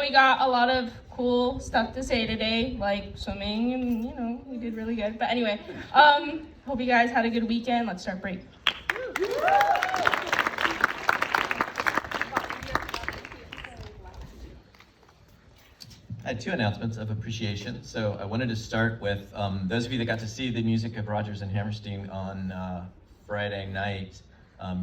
we got a lot of cool stuff to say today, like swimming, and we did really good. But anyway, hope you guys had a good weekend. Let's start break. I had two announcements of appreciation. So I wanted to start with those of you that got to see the music of Rodgers and Hammerstein on Friday night.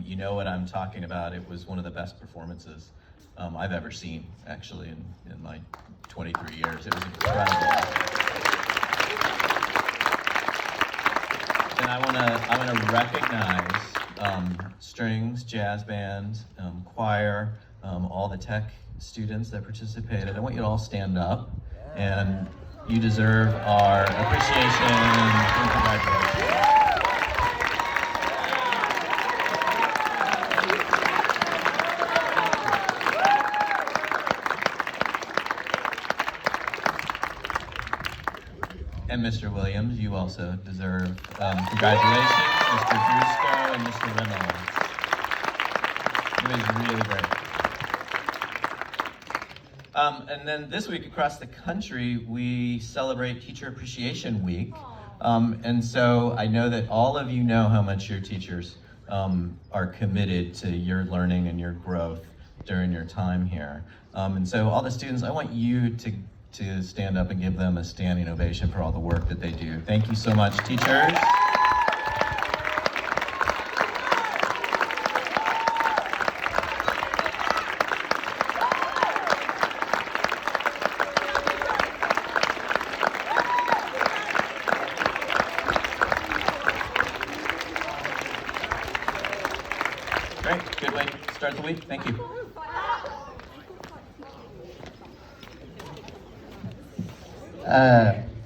You know what I'm talking about. It was one of the best performances I've ever seen, actually, in my 23 years. It was incredible. And I want to recognize strings, jazz band, choir, all the tech students that participated. I want you to all stand up, and you deserve our appreciation and congratulations. And Mr. Williams, you also deserve congratulations, Mr. Brusco and Mr. Reynolds. It was really great. And then this week across the country, we celebrate Teacher Appreciation Week. And so I know that all of you know how much your teachers are committed to your learning and your growth during your time here. And so all the students, I want you to stand up and give them a standing ovation for all the work that they do. Thank you so much, teachers. Great, good way to start the week. Thank you.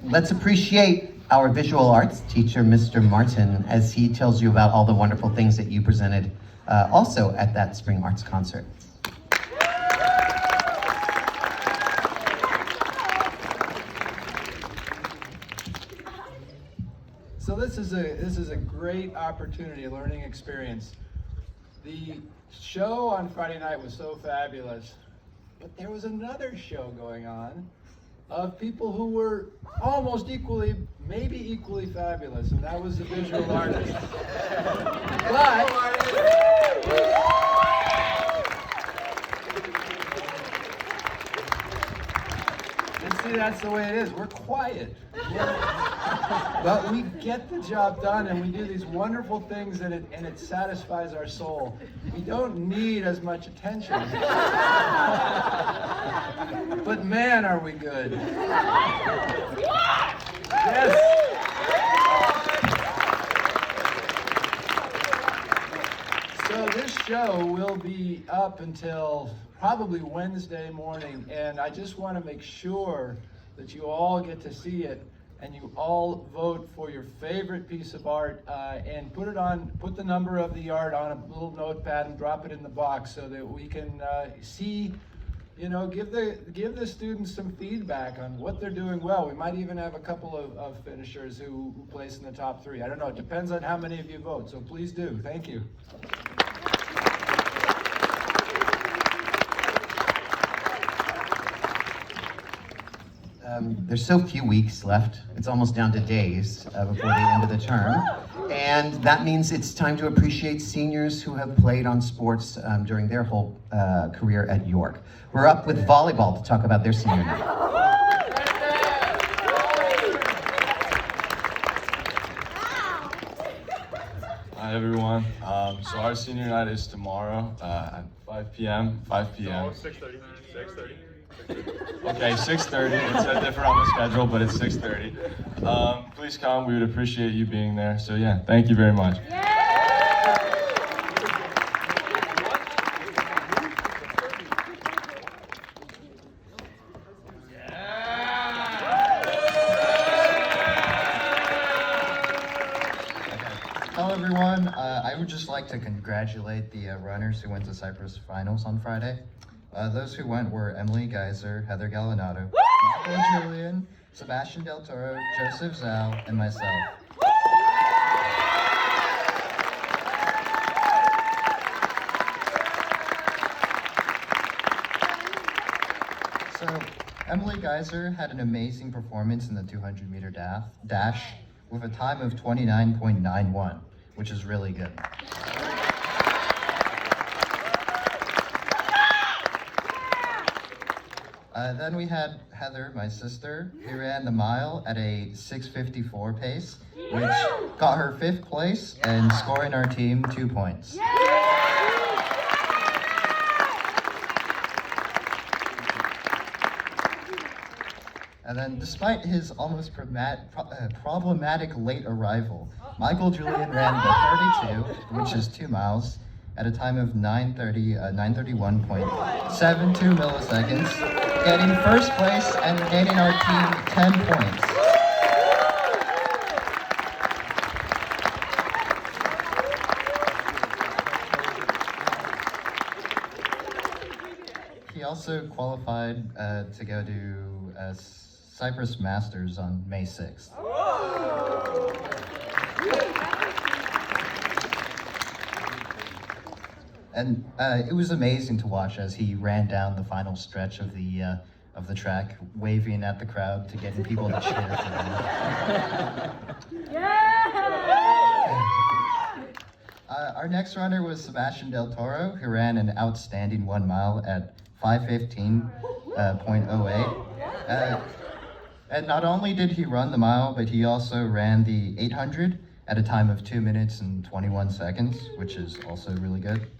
Let's appreciate our visual arts teacher, Mr. Martin, as he tells you about all the wonderful things that you presented also at that spring arts concert. So this is a great opportunity, a learning experience. The show on Friday night was so fabulous, but there was another show going on of people who were almost equally, maybe equally fabulous, and that was the visual artists. And see, that's the way it is. We're quiet. But we get the job done, and we do these wonderful things, and it satisfies our soul. We don't need as much attention. But man, are we good. Yes. So this show will be up until probably Wednesday morning, and I just want to make sure that you all get to see it, and you all vote for your favorite piece of art, and put the number of the art on a little notepad and drop it in the box so that we can see, give the students some feedback on what they're doing well. We might even have a couple of finishers who place in the top 3. I don't know, it depends on how many of you vote, so please do. Thank you. There's so few weeks left. It's almost down to days before the end of the term. And that means it's time to appreciate seniors who have played on sports during their whole career at York. We're up with volleyball to talk about their senior night. Hi everyone. So our senior night is tomorrow at 5 p.m. 5 p.m. 6:30. 6:30. Okay, 6:30. It's different on the schedule, but it's 6:30. Please come. We would appreciate you being there. So yeah, thank you very much. Hello everyone, I would just like to congratulate the runners who went to Cypress Finals on Friday. Those who went were Emily Geiser, Heather Gallinado, Michael Julian, Sebastian Del Toro, Joseph Zhao, and myself. So Emily Geyser had an amazing performance in the 200-meter dash with a time of 29.91, which is really good. Then we had Heather, my sister, who ran the mile at a 6:54 pace, which got her 5th place and scoring our team 2 points. And then, despite his almost problematic late arrival, Michael Julian ran the 32, which is 2 miles, at a time of 9:31.72 milliseconds, getting 1st place and gaining our team 10 points. He also qualified to go to Cyprus Masters on May 6th. And it was amazing to watch as he ran down the final stretch of the track, waving at the crowd to get people to cheer for him. Our next runner was Sebastian Del Toro, who ran an outstanding 1 mile at 5:15.08. And not only did he run the mile, but he also ran the 800 at a time of 2 minutes and 21 seconds, which is also really good.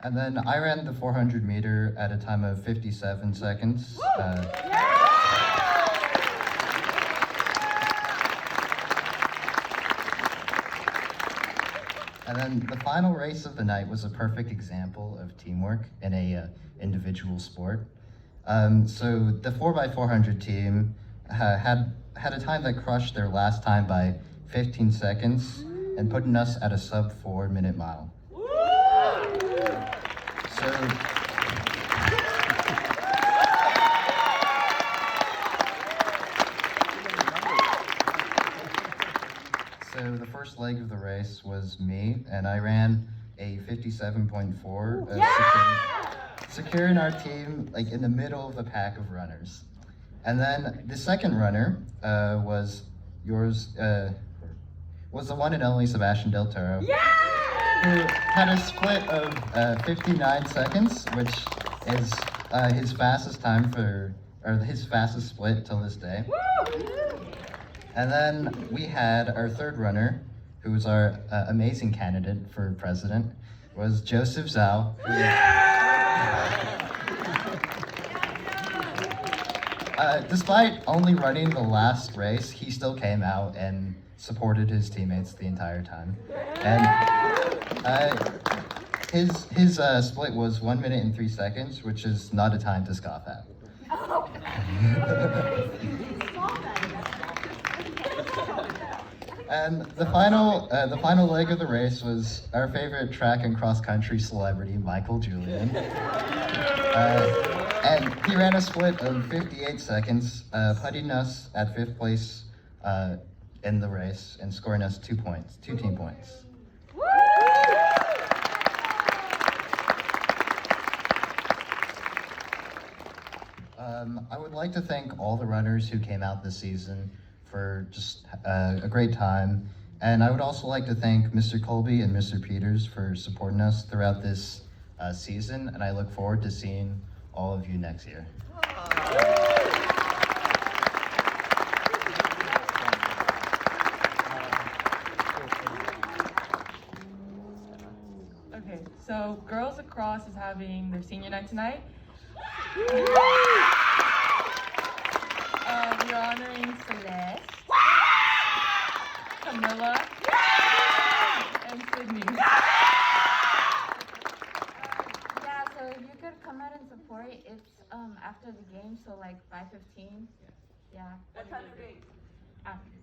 And then I ran the 400 meter at a time of 57 seconds. And then the final race of the night was a perfect example of teamwork in a individual sport. So the 4x400 team had a time that crushed their last time by 15 seconds and putting us at a sub 4 minute mile. So the first leg of the race was me, and I ran a 57.4, securing our team like in the middle of the pack of runners. And then the second runner was the one and only Sebastian Del Toro, who had a split of 59 seconds, which is his fastest time his fastest split till this day. And then we had our third runner, who was our amazing candidate for president, was Joseph Zhao. Despite only running the last race, he still came out and supported his teammates the entire time. And his split was 1 minute and 3 seconds, which is not a time to scoff at. And the final leg of the race was our favorite track and cross country celebrity, Michael Julian. And he ran a split of 58 seconds, putting us at 5th place in the race and scoring us 2 team points. I would like to thank all the runners who came out this season for just a great time. And I would also like to thank Mr. Colby and Mr. Peters for supporting us throughout this season. And I look forward to seeing all of you next year. Okay, so Girls Across is having their senior night tonight. We're honoring Celeste, Camilla, and Sydney. Yeah, so if you could come out and support, it's after the game, so like 5:15. Yeah. What time is it?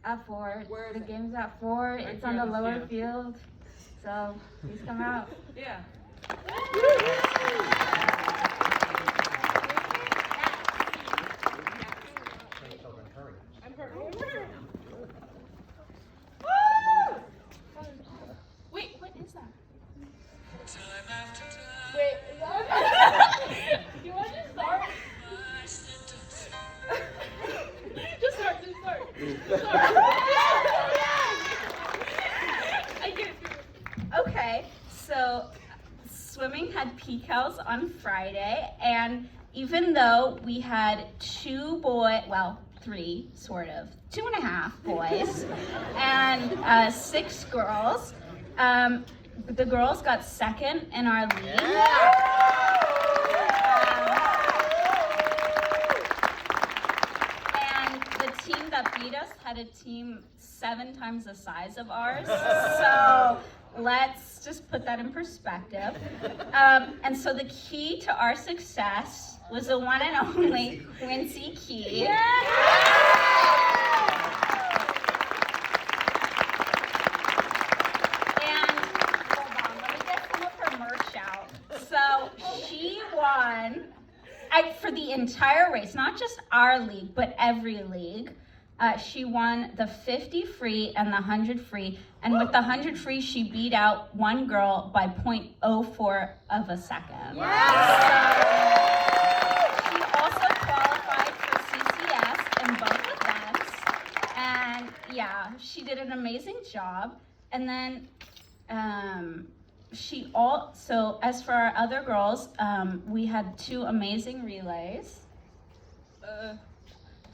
At 4. Where is the it? game's at 4. Right It's here on the on the lower field. field. So please come out. Yeah. Okay, so swimming had PCALs on Friday, and even though we had three, sort of, 2.5 boys, and 6 girls, the girls got second in our league. And the team that beat us had a team 7 times the size of ours. So let's just put that in perspective. And so the key to our success was the one and only Quincy Key. And hold on, let me get some of her merch out. So she won for the entire race, not just our league, but every league. She won the 50 free and the 100 free, and with the 100 free, she beat out one girl by 0.04 of a second. She also qualified for CCS in both events, and yeah, she did an amazing job. And then so as for our other girls, we had 2 amazing relays.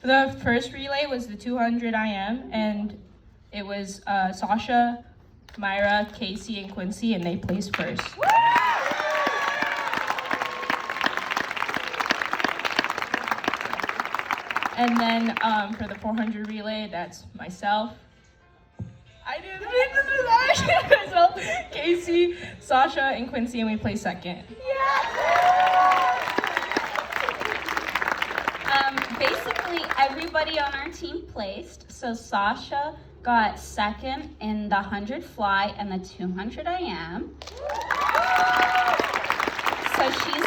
The first relay was the 200 IM, and it was Sasha, Myra, Casey, and Quincy, and they placed first. And then for the 400 relay, that's myself. I didn't mean to do that. Myself, Casey, Sasha, and Quincy, and we placed second. Basically, everybody on our team placed. So Sasha got second in the 100 fly and the 200 IM. So she's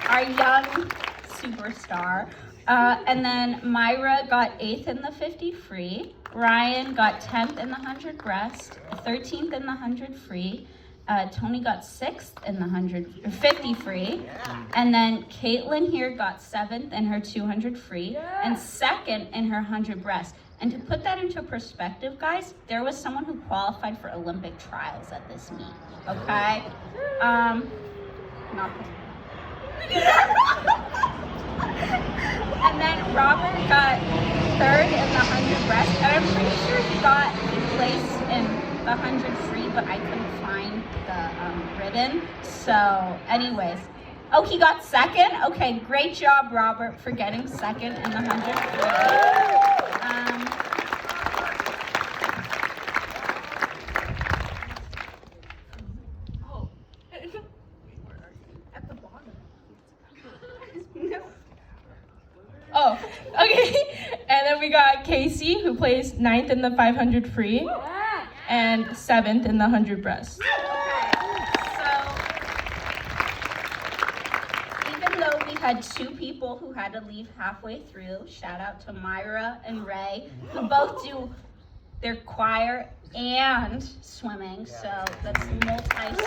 our young superstar. And then Myra got 8th in the 50 free. Ryan got 10th in the 100 breast, 13th in the 100 free. Tony got 6th in the 50 free, and then Caitlin here got 7th in her 200 free, and 2nd in her 100 breast. And to put that into perspective, guys, there was someone who qualified for Olympic trials at this meet, okay? And then Robert got 3rd in the 100 breast, and I'm pretty sure he placed in the 100 free, but I couldn't find the ribbon. So anyways, oh, he got 2nd? Okay, great job, Robert, for getting 2nd in the 100 free. Oh, okay. And then we got Casey, who placed 9th in the 500 free and 7th in the 100 breast. So, even though we had 2 people who had to leave halfway through, shout out to Myra and Ray, who both do their choir and swimming, so that's multi-sport.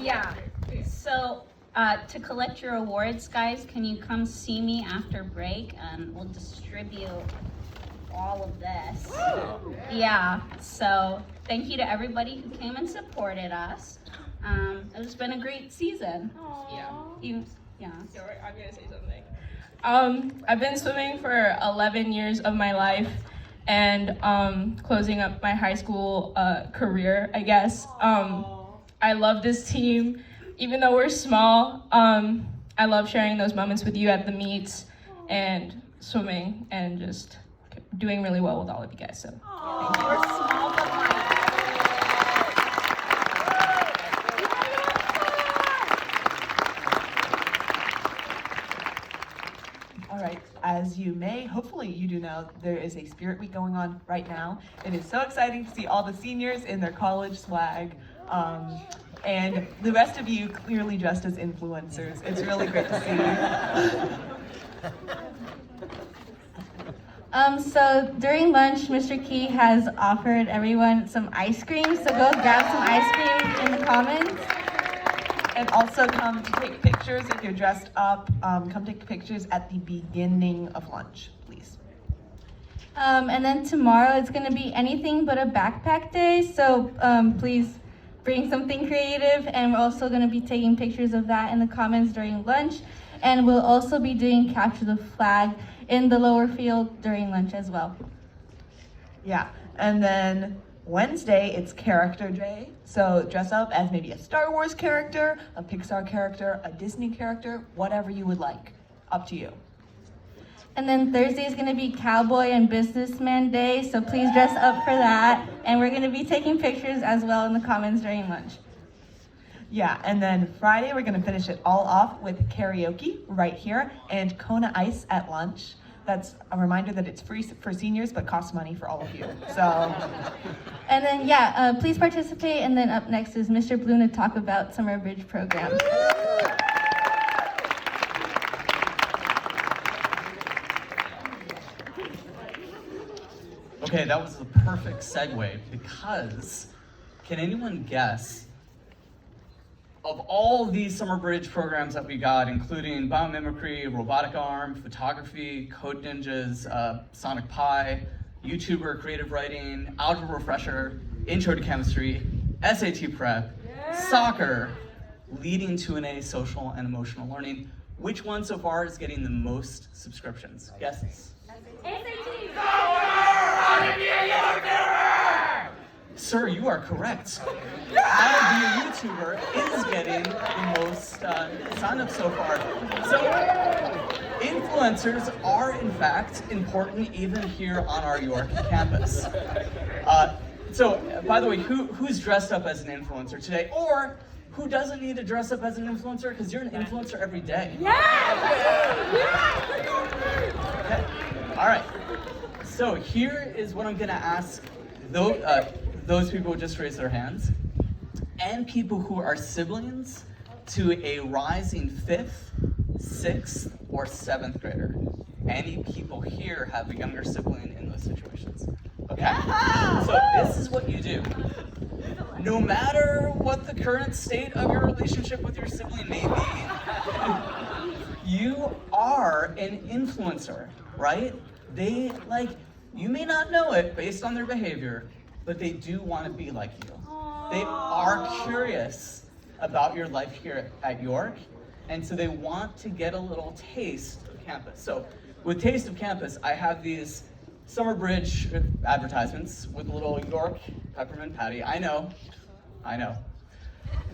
Yeah. So to collect your awards, guys, can you come see me after break and we'll distribute all of this. Yeah, so thank you to everybody who came and supported us. It's been a great season. Yeah. Yeah. I'm gonna say something. I've been swimming for 11 years of my life, and closing up my high school career, I guess. I love this team, even though we're small. I love sharing those moments with you at the meets and swimming and just doing really well with all of you guys. So, thank you. We're small but mighty. All right, as you may, hopefully you do know, there is a Spirit Week going on right now. It is so exciting to see all the seniors in their college swag. And the rest of you clearly dressed as influencers. It's really great to see. So during lunch, Mr. Key has offered everyone some ice cream, so go grab some ice cream in the comments. And also come to take pictures if you're dressed up. Come take pictures at the beginning of lunch, please. And then tomorrow it's gonna be anything but a backpack day, so please bring something creative, and we're also gonna be taking pictures of that in the comments during lunch, and we'll also be doing capture the flag in the lower field during lunch as well. Yeah, and then Wednesday, it's Character Day. So dress up as maybe a Star Wars character, a Pixar character, a Disney character, whatever you would like. Up to you. And then Thursday is gonna be Cowboy and Businessman Day, so please dress up for that. And we're gonna be taking pictures as well in the comments during lunch. Yeah, and then Friday, we're gonna finish it all off with karaoke right here and Kona Ice at lunch. That's a reminder that it's free for seniors, but costs money for all of you. So, And then, please participate. And then up next is Mr. Bloom to talk about Summer Bridge programs. Okay, that was the perfect segue because can anyone guess of all these Summer Bridge programs that we got, including biomimicry, robotic arm, photography, Code Ninjas, Sonic Pi, YouTuber, creative writing, algebra refresher, intro to chemistry, SAT prep, soccer, leading to an A, social and emotional learning. Which one so far is getting the most subscriptions? Guesses? Sir, you are correct. How to be a YouTuber is getting the most sign-ups so far. So, influencers are in fact important even here on our York campus. By the way, who's dressed up as an influencer today? Or who doesn't need to dress up as an influencer? Because you're an influencer every day. Okay. All right. So here is what I'm gonna ask those people who just raised their hands, and people who are siblings to a rising 5th, 6th, or 7th grader. Any people here have a younger sibling in those situations? Okay? So this is what you do. No matter what the current state of your relationship with your sibling may be, you are an influencer, right? You may not know it based on their behavior, but they do want to be like you. They are curious about your life here at York, and so they want to get a little taste of campus. So with Taste of Campus, I have these Summer Bridge advertisements with a little York peppermint patty. I know.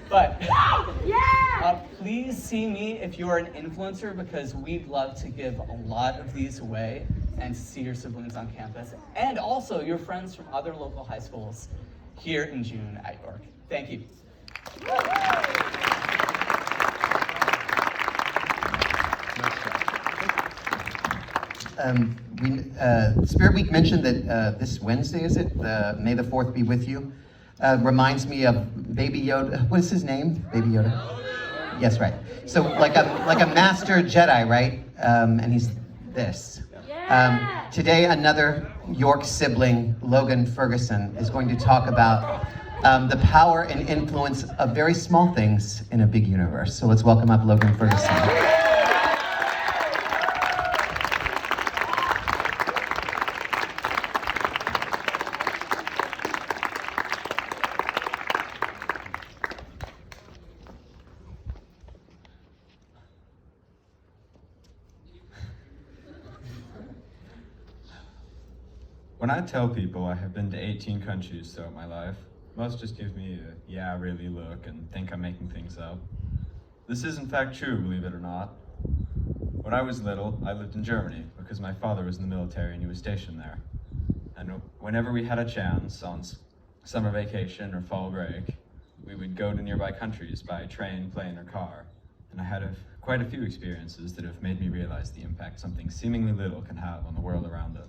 But please see me if you are an influencer, because we'd love to give a lot of these away and see your siblings on campus, and also your friends from other local high schools here in June at York. Thank you. Spirit Week mentioned that this Wednesday, is it? May the 4th be with you. Reminds me of Baby Yoda. What is his name? Baby Yoda? Yes, right. So like a master Jedi, right? And he's this. Today, another York sibling, Logan Ferguson, is going to talk about the power and influence of very small things in a big universe. So let's welcome up Logan Ferguson. When I tell people I have been to 18 countries throughout my life, most just give me a yeah, really look and think I'm making things up. This is in fact true, believe it or not. When I was little, I lived in Germany because my father was in the military and he was stationed there. And whenever we had a chance on summer vacation or fall break, we would go to nearby countries by train, plane, or car. And I had quite a few experiences that have made me realize the impact something seemingly little can have on the world around it.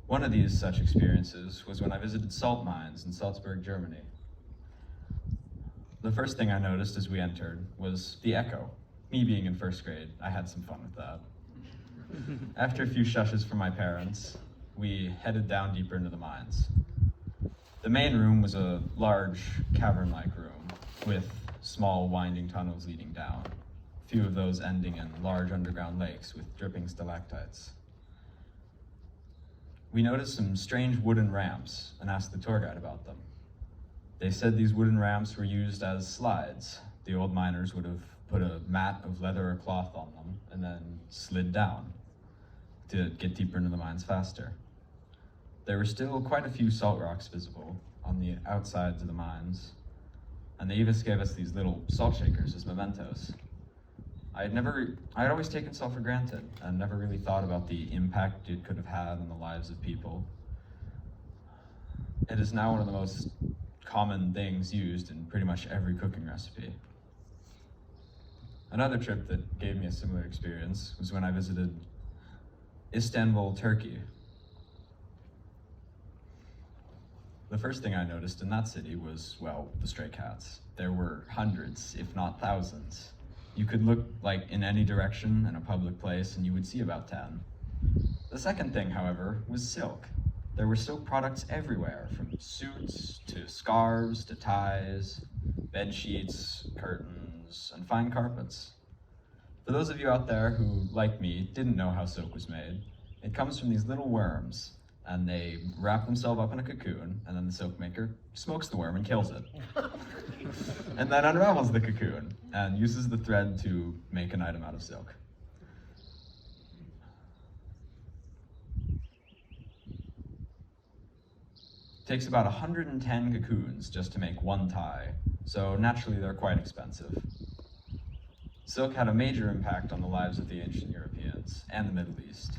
One of these such experiences was when I visited salt mines in Salzburg, Germany. The first thing I noticed as we entered was the echo. Me being in 1st grade, I had some fun with that. After a few shushes from my parents, we headed down deeper into the mines. The main room was a large cavern-like room with small winding tunnels leading down, a few of those ending in large underground lakes with dripping stalactites. We noticed some strange wooden ramps and asked the tour guide about them. They said these wooden ramps were used as slides. The old miners would have put a mat of leather or cloth on them and then slid down to get deeper into the mines faster. There were still quite a few salt rocks visible on the outsides of the mines, and they even gave us these little salt shakers as mementos. I had always taken salt for granted and never really thought about the impact it could have had on the lives of people. It is now one of the most common things used in pretty much every cooking recipe. Another trip that gave me a similar experience was when I visited Istanbul, Turkey. The first thing I noticed in that city was, well, the stray cats. There were hundreds, if not thousands. You could look like in any direction in a public place and you would see about 10. The second thing, however, was silk. There were silk products everywhere, from suits to scarves to ties, bed sheets, curtains, and fine carpets. For those of you out there who, like me, didn't know how silk was made, it comes from these little worms, and they wrap themselves up in a cocoon, and then the silk maker smokes the worm and kills it. And then unravels the cocoon and uses the thread to make an item out of silk. It takes about 110 cocoons just to make one tie, so naturally they're quite expensive. Silk had a major impact on the lives of the ancient Europeans and the Middle East,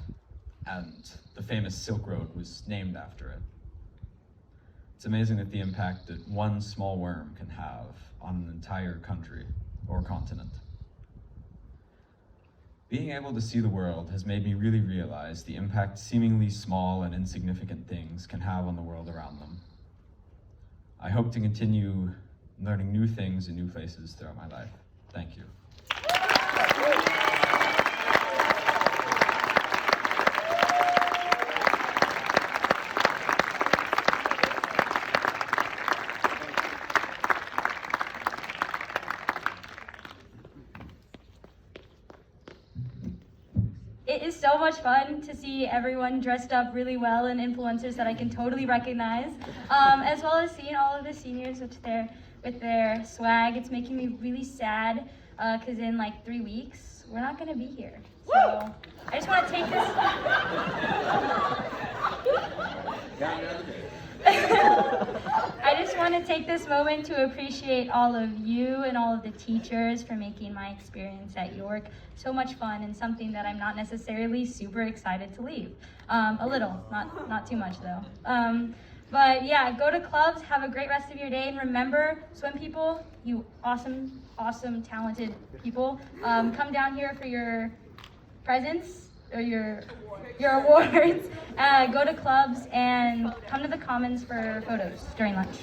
and the famous Silk Road was named after it. It's amazing that the impact that one small worm can have on an entire country or continent. Being able to see the world has made me really realize the impact seemingly small and insignificant things can have on the world around them. I hope to continue learning new things in new places throughout my life. Thank you. It is so much fun to see everyone dressed up really well and influencers that I can totally recognize, as well as seeing all of the seniors with their swag. It's making me really sad because in like 3 weeks, we're not gonna be here. So I just want to take this. I just want to take this moment to appreciate all of you and all of the teachers for making my experience at York so much fun and something that I'm not necessarily super excited to leave. A little, not too much though. But yeah, go to clubs, have a great rest of your day, and remember, swim people, you awesome, talented people, come down here for your presents or your awards. Go to clubs and come to the Commons for photos during lunch.